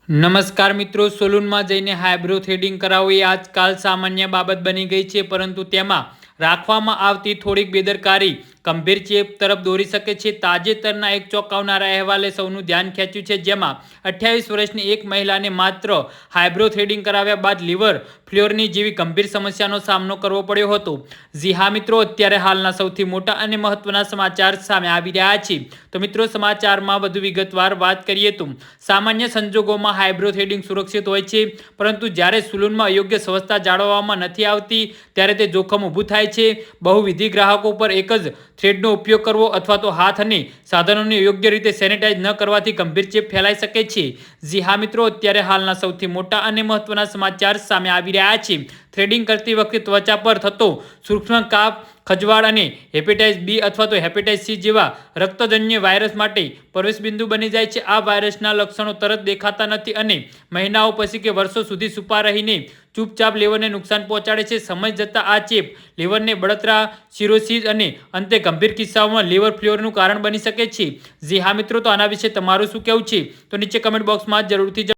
નમસ્કાર મિત્રો, સલૂનમાં જઈને હાઇબ્રો થ્રેડિંગ કરાવવું એ આજકાલ સામાન્ય બાબત બની ગઈ છે, પરંતુ તેમાં રાખવામાં આવતી થોડીક બેદરકારી ગંભીર ચેપ તરફ દોરી શકે છે. તાજેતરના એક ચોંકાવનારા અહેવાલે સૌનું ધ્યાન ખેંચ્યું છે, જેમાં 28 વર્ષની એક મહિલાને માત્ર હાઇબ્રો થ્રેડિંગ કરાવ્યા બાદ લીવર ફ્લેરની જેવી ગંભીર સમસ્યાનો સામનો કરવો પડ્યો હતો. જી હા મિત્રો, અત્યારે હાલના સૌથી મોટા અને મહત્વના સમાચાર સામે આવી રહ્યા છે. તો મિત્રો, સમાચારમાં વધુ વિગતવાર વાત કરીએ તો સામાન્ય સંજોગોમાં હાઇબ્રો થ્રેડિંગ સુરક્ષિત હોય છે, પરંતુ જ્યારે સલૂનમાં અયોગ્ય સ્વચ્છતા જાળવવામાં નથી આવતી ત્યારે તે જોખમ ઊભું થાય છે. બહુવિધ ગ્રાહકો પર એક જ થ્રેડનો ઉપયોગ કરવો અથવા તો હાથ અને સાધનોને યોગ્ય રીતે સેનેટાઈઝ ન કરવાથી ગંભીર ચેપ ફેલાઈ શકે છે. જી હા મિત્રો, અત્યારે હાલના સૌથી મોટા અને મહત્વના સમાચાર સામે આવી રહ્યા છે. થ્રેડિંગ કરતી વખતે ત્વચા પર થતો સૂક્ષ્મ કાપ, ખજવાળ અને હેપેટાઇટિસ બી અથવા તો હેપેટાઇટિસ સી જેવા રક્તજન્ય વાયરસ માટે પ્રવેશબિંદુ બની જાય છે. આ વાયરસના લક્ષણો તરત દેખાતા નથી અને મહિનાઓ પછી કે વર્ષો સુધી છુપા રહીને ચૂપચાપ લીવરને નુકસાન પહોંચાડે છે. સમય જતાં આ ચેપ લીવરને બળતરા, સિરોસિસ અને અંતે ગંભીર કિસ્સાઓમાં લીવર ફેલ્યોરનું કારણ બની શકે છે. જી હા મિત્રો, તો આના વિશે તમારું શું કહેવું છે? તો નીચે કમેન્ટ બોક્સમાં જરૂરથી